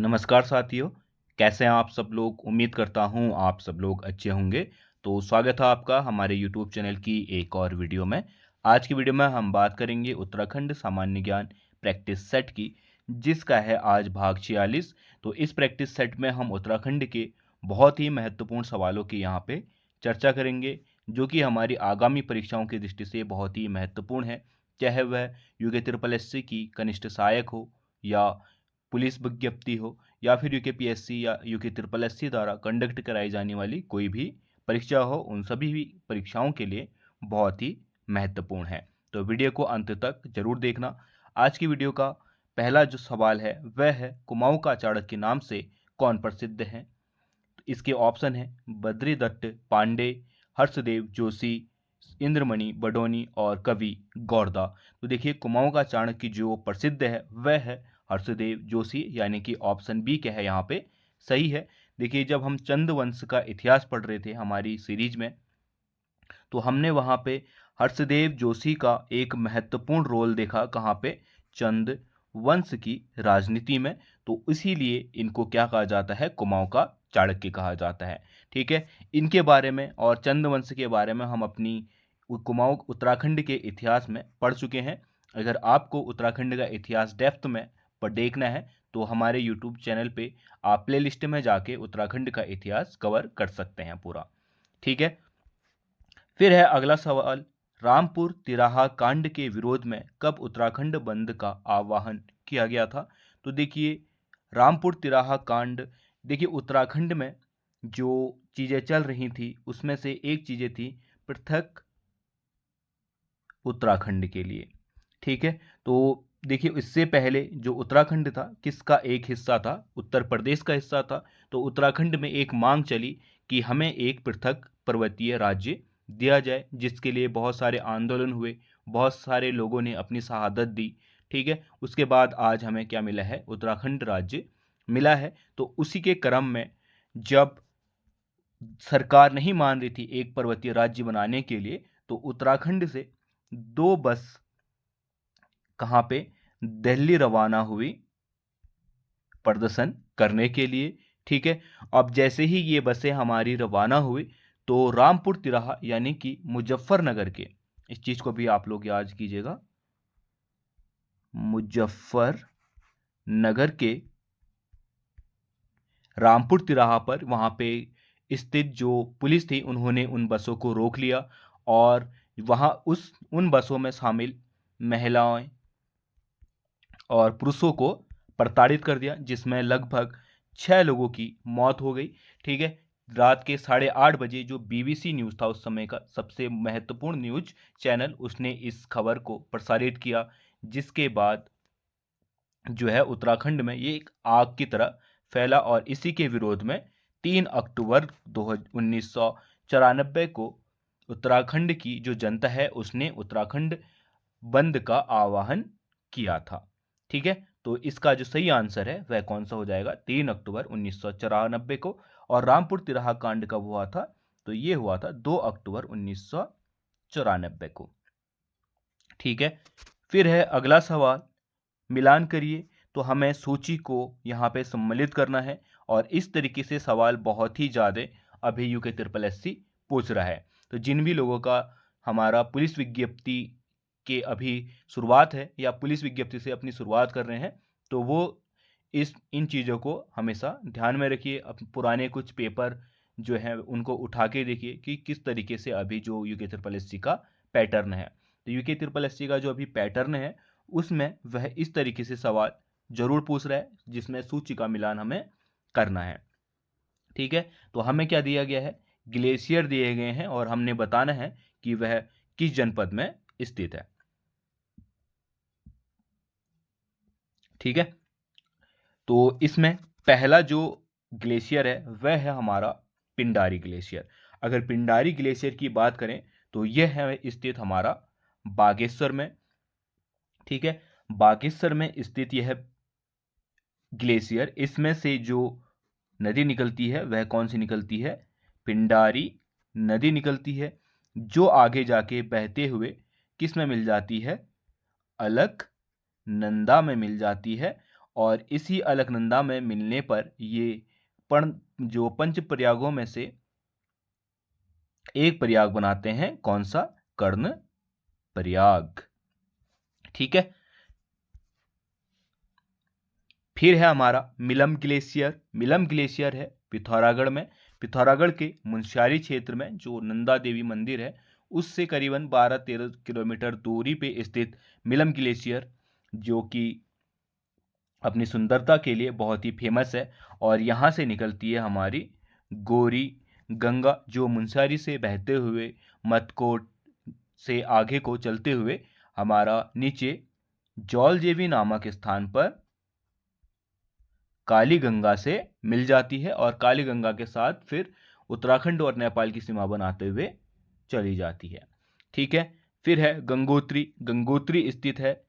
नमस्कार साथियों, कैसे हैं आप सब लोग? उम्मीद करता हूँ आप सब लोग अच्छे होंगे। तो स्वागत है आपका हमारे यूट्यूब चैनल की एक और वीडियो में। आज की वीडियो में हम बात करेंगे उत्तराखंड सामान्य ज्ञान प्रैक्टिस सेट की, जिसका है आज भाग 46। तो इस प्रैक्टिस सेट में हम उत्तराखंड के बहुत ही महत्वपूर्ण सवालों की यहाँ पे चर्चा करेंगे, जो कि हमारी आगामी परीक्षाओं की दृष्टि से बहुत ही महत्वपूर्ण है। चाहे वह यूके ट्रिपल एससी की कनिष्ठ सहायक हो, या पुलिस विज्ञप्ति हो, या फिर यूकेपीएससी या यूके ट्रिपल एससी द्वारा कंडक्ट कराई जाने वाली कोई भी परीक्षा हो, उन सभी भी परीक्षाओं के लिए बहुत ही महत्वपूर्ण है। तो वीडियो को अंत तक जरूर देखना। आज की वीडियो का पहला जो सवाल है वह है, कुमाऊं का चाणक्य के नाम से कौन प्रसिद्ध है? तो इसके ऑप्शन है बद्रीदत्त पांडे, हर्षदेव जोशी, इंद्रमणि बडोनी और कवि गौरदा। तो देखिए, कुमाऊं का चाणक्य जो प्रसिद्ध है वह है हर्षदेव जोशी, यानी कि ऑप्शन बी क्या है यहाँ पे सही है। देखिए, जब हम चंद वंश का इतिहास पढ़ रहे थे हमारी सीरीज में, तो हमने वहाँ पे हर्षदेव जोशी का एक महत्वपूर्ण रोल देखा। कहाँ पे? चंद वंश की राजनीति में। तो इसीलिए इनको क्या कहा जाता है? कुमाऊं का चाणक्य कहा जाता है। ठीक है, इनके बारे में और चंद वंश के बारे में हम अपनी कुमाऊं उत्तराखंड के इतिहास में पढ़ चुके हैं। अगर आपको उत्तराखंड का इतिहास डेप्थ में पर देखना है तो हमारे यूट्यूब चैनल पे आप प्ले लिस्ट में जाके उत्तराखंड का इतिहास कवर कर सकते हैं पूरा। ठीक है, फिर है अगला सवाल, रामपुर तिराहा कांड के विरोध में कब उत्तराखंड बंद का आह्वान किया गया था? तो देखिए, रामपुर तिराहा कांड, देखिए उत्तराखंड में जो चीज़ें चल रही थी उसमें से एक चीज़ें थी पृथक उत्तराखंड के लिए। ठीक है, तो देखिए, इससे पहले जो उत्तराखंड था किसका एक हिस्सा था? उत्तर प्रदेश का हिस्सा था। तो उत्तराखंड में एक मांग चली कि हमें एक पृथक पर्वतीय राज्य दिया जाए, जिसके लिए बहुत सारे आंदोलन हुए, बहुत सारे लोगों ने अपनी शहादत दी। ठीक है, उसके बाद आज हमें क्या मिला है? उत्तराखंड राज्य मिला है। तो उसी के क्रम में जब सरकार नहीं मान रही थी एक पर्वतीय राज्य बनाने के लिए, तो उत्तराखंड से 2 बस कहाँ पे? दिल्ली रवाना हुई प्रदर्शन करने के लिए। ठीक है, अब जैसे ही ये बसें हमारी रवाना हुई, तो रामपुर तिराहा यानी कि मुजफ्फरनगर के, इस चीज को भी आप लोग याद कीजिएगा, मुजफ्फरनगर के रामपुर तिराहा पर वहां पे स्थित जो पुलिस थी उन्होंने उन बसों को रोक लिया, और वहां उन बसों में शामिल महिलाएं और पुरुषों को प्रताड़ित कर दिया, जिसमें लगभग 6 लोगों की मौत हो गई। ठीक है, रात के 8:30 बजे जो बीबीसी न्यूज़ था उस समय का सबसे महत्वपूर्ण न्यूज चैनल, उसने इस खबर को प्रसारित किया, जिसके बाद जो है उत्तराखंड में ये एक आग की तरह फैला। और इसी के विरोध में 3 अक्टूबर 1994 को उत्तराखंड की जो जनता है उसने उत्तराखंड बंद का आह्वान किया था। ठीक है, तो इसका जो सही आंसर है वह कौन सा हो जाएगा? 3 अक्टूबर 1994 को। और रामपुर तिराहा कांड कब हुआ था? तो ये हुआ था 2 अक्टूबर 1994 को। ठीक है, फिर है अगला सवाल, मिलान करिए। तो हमें सूची को यहाँ पे सम्मिलित करना है, और इस तरीके से सवाल बहुत ही ज़्यादा अभी यूके ट्रिपल एससी पूछ रहा है। तो जिन भी लोगों का हमारा पुलिस विज्ञप्ति के अभी शुरुआत है, या पुलिस विज्ञप्ति से अपनी शुरुआत कर रहे हैं, तो वो इन चीज़ों को हमेशा ध्यान में रखिए। पुराने कुछ पेपर जो है उनको उठा के देखिए कि किस तरीके से अभी जो यूके ट्रिपल एससी का पैटर्न है। तो यूके ट्रिपल एससी का जो अभी पैटर्न है उसमें वह इस तरीके से सवाल जरूर पूछ रहा है, जिसमें सूची का मिलान हमें करना है। ठीक है, तो हमें क्या दिया गया है? ग्लेशियर दिए गए हैं, और हमने बताना है कि वह किस जनपद में स्थित है। ठीक है, तो इसमें पहला जो ग्लेशियर है वह है हमारा पिंडारी ग्लेशियर। अगर पिंडारी ग्लेशियर की बात करें तो यह है स्थित हमारा बागेश्वर में। ठीक है, बागेश्वर में स्थित यह ग्लेशियर, इसमें से जो नदी निकलती है वह कौन सी निकलती है? पिंडारी नदी निकलती है, जो आगे जाके बहते हुए किस में मिल जाती है? अलकनंदा में मिल जाती है। और इसी अलकनंदा में मिलने पर ये जो पंच प्रयागों में से एक प्रयाग बनाते हैं। कौन सा? कर्ण प्रयाग। ठीक है। फिर है हमारा मिलम ग्लेशियर। मिलम ग्लेशियर है पिथौरागढ़ में। पिथौरागढ़ के मुंशियारी क्षेत्र में जो नंदा देवी मंदिर है उससे करीबन 12-13 किलोमीटर दूरी पे स्थित मिलम ग्लेशियर, जो कि अपनी सुंदरता के लिए बहुत ही फेमस है। और यहाँ से निकलती है हमारी गोरी गंगा, जो मुंशियारी से बहते हुए मतकोट से आगे को चलते हुए हमारा नीचे जौलजेवी नामक स्थान पर काली गंगा से मिल जाती है और काली गंगा के साथ फिर उत्तराखंड और नेपाल की सीमा बनाते हुए चली जाती है। ठीक है। फिर है गंगोत्री। गंगोत्री स्थित है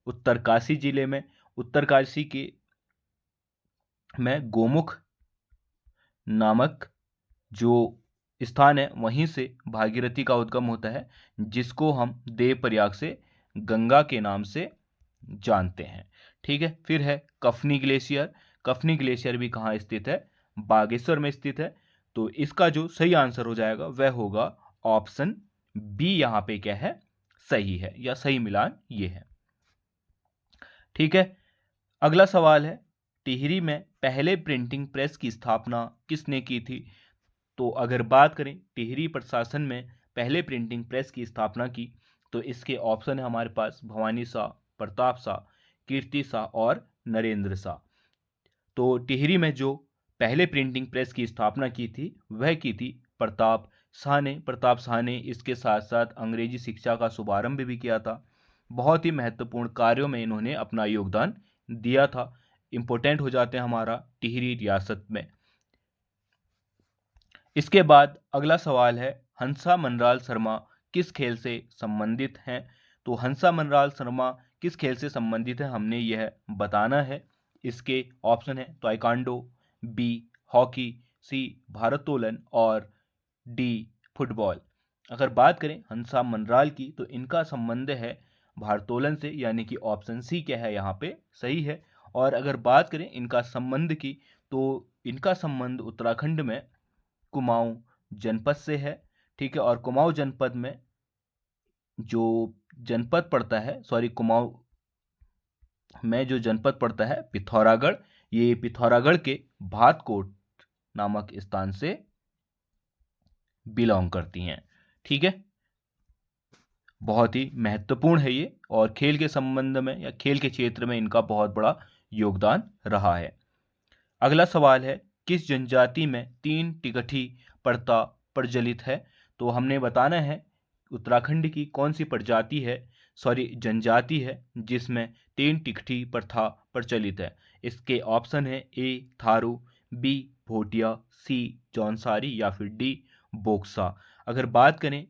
उत्तरकाशी जिले में। उत्तरकाशी के में गोमुख नामक जो स्थान है वहीं से भागीरथी का उद्गम होता है, जिसको हम देवप्रयाग से गंगा के नाम से जानते हैं। ठीक है। फिर है कफनी ग्लेशियर। कफनी ग्लेशियर भी कहाँ स्थित है? बागेश्वर में स्थित है। तो इसका जो सही आंसर हो जाएगा वह होगा ऑप्शन बी। यहाँ पे क्या है? सही है, या सही मिलान ये है। ठीक है। अगला सवाल है, टिहरी में पहले प्रिंटिंग प्रेस की स्थापना किसने की थी? तो अगर बात करें टिहरी प्रशासन में पहले प्रिंटिंग प्रेस की स्थापना की, तो इसके ऑप्शन है हमारे पास भवानी शाह, प्रताप शाह, कीर्ति शाह और नरेंद्र शाह। तो टिहरी में जो पहले प्रिंटिंग प्रेस की स्थापना की थी वह की थी प्रताप शाह ने। प्रताप शाह ने इसके साथ साथ अंग्रेजी शिक्षा का शुभारंभ भी किया था। बहुत ही महत्वपूर्ण कार्यों में इन्होंने अपना योगदान दिया था। इंपॉर्टेंट हो जाते हैं हमारा टिहरी रियासत में। इसके बाद अगला सवाल है, हंसा मनराल शर्मा किस खेल से संबंधित हैं? तो हंसा मनराल शर्मा किस खेल से संबंधित है हमने यह बताना है। इसके ऑप्शन है ताइक्वांडो, बी हॉकी, सी भारोत्तोलन और डी फुटबॉल। अगर बात करें हंसा मनराल की तो इनका संबंध है भारोत्तोलन से, यानी कि ऑप्शन सी क्या है यहाँ पे सही है। और अगर बात करें इनका संबंध की तो इनका संबंध उत्तराखंड में कुमाऊं जनपद से है। ठीक है। और कुमाऊं जनपद में जो जनपद पड़ता है, कुमाऊं में जो जनपद पड़ता है पिथौरागढ़, ये पिथौरागढ़ के भातकोट नामक स्थान से बिलोंग करती हैं। ठीक है। बहुत ही महत्वपूर्ण है ये, और खेल के संबंध में या खेल के क्षेत्र में इनका बहुत बड़ा योगदान रहा है। अगला सवाल है, किस जनजाति में 3 टिकठी प्रथा प्रचलित है? तो हमने बताना है उत्तराखंड की कौन सी प्रजाति है, जनजाति है जिसमें 3 टिकठी प्रथा प्रचलित है। इसके ऑप्शन है ए थारू, बी भोटिया, सी जौनसारी या फिर डी बोक्सा। अगर बात करें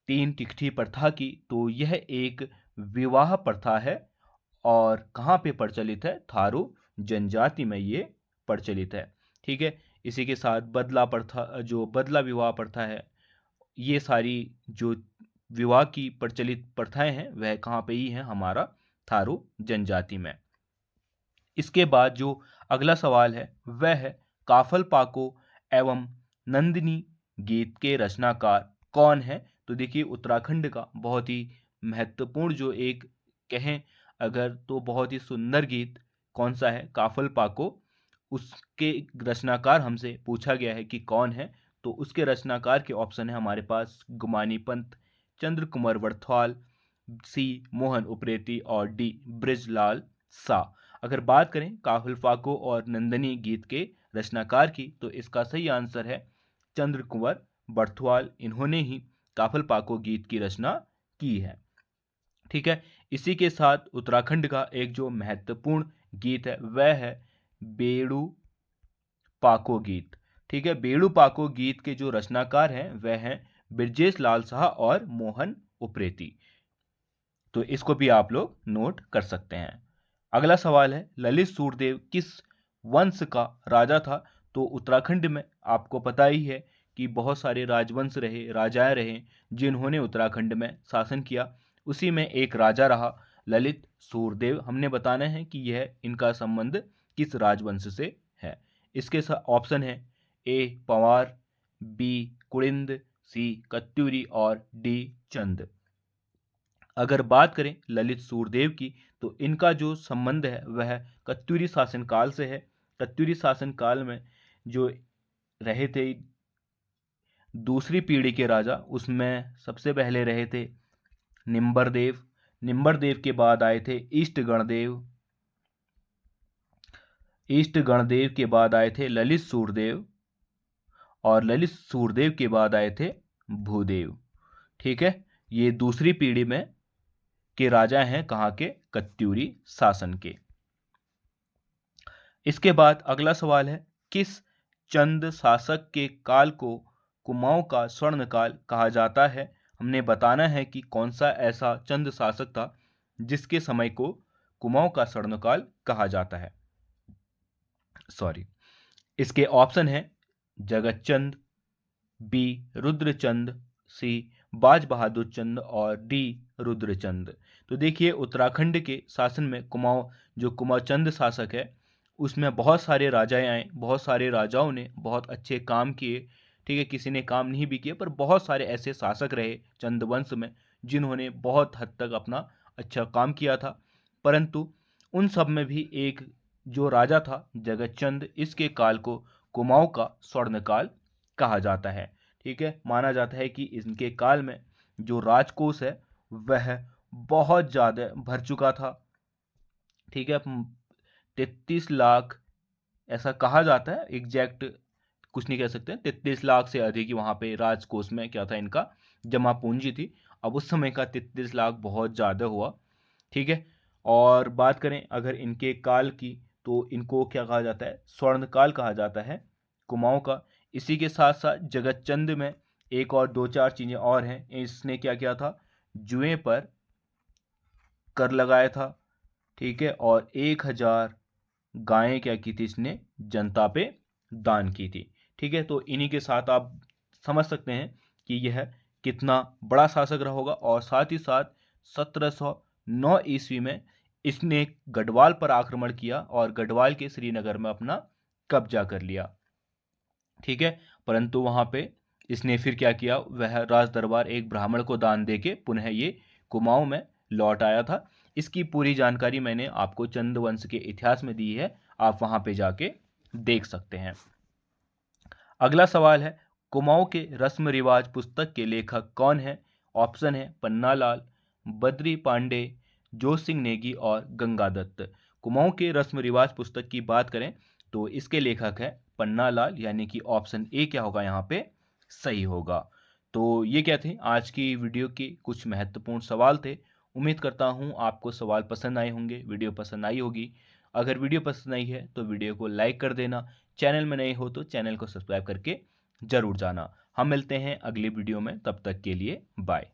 3 टिकठी प्रथा की तो यह एक विवाह प्रथा है और कहाँ पे प्रचलित है? थारू जनजाति में ये प्रचलित है। ठीक है। इसी के साथ बदला प्रथा, जो बदला विवाह प्रथा है, ये सारी जो विवाह की प्रचलित प्रथाएं हैं वह कहाँ पे ही हैं? हमारा थारू जनजाति में। इसके बाद जो अगला सवाल है वह है, काफल पाको एवं नंदिनी गीत के रचनाकार कौन है? तो देखिए उत्तराखंड का बहुत ही महत्वपूर्ण जो एक कहें अगर तो बहुत ही सुंदर गीत कौन सा है? काफल पाको। उसके रचनाकार हमसे पूछा गया है कि कौन है, तो उसके रचनाकार के ऑप्शन है हमारे पास गुमानी पंत, चंद्र कुमार बर्थवाल, सी मोहन उप्रेती और डी ब्रिजलाल शाह। अगर बात करें काफल पाको और नंदनी गीत के रचनाकार की तो इसका सही आंसर है चंद्र कुंवर बर्थवाल। इन्होंने ही काफल पाको गीत की रचना की है। ठीक है। इसी के साथ उत्तराखंड का एक जो महत्वपूर्ण गीत है वह है बेड़ू पाको गीत। ठीक है। बेड़ू पाको गीत के जो रचनाकार हैं वह हैं ब्रजेश लाल शाह और मोहन उप्रेती। तो इसको भी आप लोग नोट कर सकते हैं। अगला सवाल है, ललित सूरदेव किस वंश का राजा था? तो उत्तराखंड में आपको पता ही है कि बहुत सारे राजवंश रहे, राजाएं रहे जिन्होंने उत्तराखंड में शासन किया। उसी में एक राजा रहा ललित सूर्यदेव। हमने बताना है कि यह इनका संबंध किस राजवंश से है। इसके ऑप्शन है ए पंवार, बी कुलिंद, सी कत्यूरी और डी चंद। अगर बात करें ललित सूर्यदेव की तो इनका जो संबंध है वह कत्यूरी शासनकाल से है। कत्यूरी शासनकाल में जो रहे थे दूसरी पीढ़ी के राजा, उसमें सबसे पहले रहे थे निम्बरदेव। निम्बरदेव के बाद आए थे ईस्ट गणदेव। ईस्ट गणदेव के बाद आए थे ललित सूर्यदेव और ललित सूर्यदेव के बाद आए थे भूदेव। ठीक है, ये दूसरी पीढ़ी में के राजा हैं कहाँ के? कत्यूरी शासन के। इसके बाद अगला सवाल है, किस चंद शासक के काल को कुमाऊं का स्वर्णकाल कहा जाता है? हमने बताना है कि कौन सा ऐसा चंद शासक था जिसके समय को कुमाऊं का स्वर्णकाल कहा जाता है। इसके ऑप्शन है जगतचंद, बी रुद्रचंद, सी बाज बहादुर चंद और डी रुद्रचंद। तो देखिए, उत्तराखंड के शासन में कुमाऊं चंद शासक है, उसमें बहुत सारे राजाएं आए, बहुत सारे राजाओं ने बहुत अच्छे काम किए। ठीक है, किसी ने काम नहीं भी किए, पर बहुत सारे ऐसे शासक रहे चंद वंश में जिन्होंने बहुत हद तक अपना अच्छा काम किया था। परंतु उन सब में भी एक जो राजा था जगतचंद, इसके काल को कुमाऊं का स्वर्णकाल कहा जाता है। ठीक है, माना जाता है कि इनके काल में जो राजकोष है वह बहुत ज़्यादा भर चुका था। ठीक है, 33 लाख ऐसा कहा जाता है, एग्जैक्ट कुछ नहीं कह सकते। 33 लाख से अधिक वहाँ पे राजकोष में क्या था, इनका जमा पूंजी थी। अब उस समय का 33 लाख बहुत ज़्यादा हुआ। ठीक है, और बात करें अगर इनके काल की तो इनको क्या कहा जाता है? स्वर्णकाल कहा जाता है कुमाऊं का। इसी के साथ साथ जगतचंद में एक और दो चार चीज़ें और हैं। इसने क्या किया था? जुए पर कर लगाया था। ठीक है, और 1000 गायें क्या की थी इसने? जनता पे दान की थी। ठीक है, तो इन्हीं के साथ आप समझ सकते हैं कि यह कितना बड़ा शासक रहा होगा। और साथ ही साथ 1709 ईस्वी में इसने गढ़वाल पर आक्रमण किया और गढ़वाल के श्रीनगर में अपना कब्जा कर लिया। ठीक है, परंतु वहां पे इसने फिर क्या किया? वह राज दरबार एक ब्राह्मण को दान देके पुनः ये कुमाऊं में लौट आया था। इसकी पूरी जानकारी मैंने आपको चंद वंश के इतिहास में दी है, आप वहां पे जाके देख सकते हैं। अगला सवाल है, कुमाऊं के रस्म रिवाज पुस्तक के लेखक कौन है? ऑप्शन है पन्नालाल, बद्री पांडे, जोश सिंह नेगी और गंगादत्त। कुमाऊं के रस्म रिवाज पुस्तक की बात करें तो इसके लेखक है पन्नालाल, यानी कि ऑप्शन ए क्या होगा यहाँ पे? सही होगा। तो ये क्या थे आज की वीडियो के कुछ महत्वपूर्ण सवाल थे। उम्मीद करता हूँ आपको सवाल पसंद आए होंगे, वीडियो पसंद आई होगी। अगर वीडियो पसंद आई है तो वीडियो को लाइक कर देना। चैनल में नए हो तो चैनल को सब्सक्राइब करके ज़रूर जाना। हम मिलते हैं अगली वीडियो में, तब तक के लिए बाय।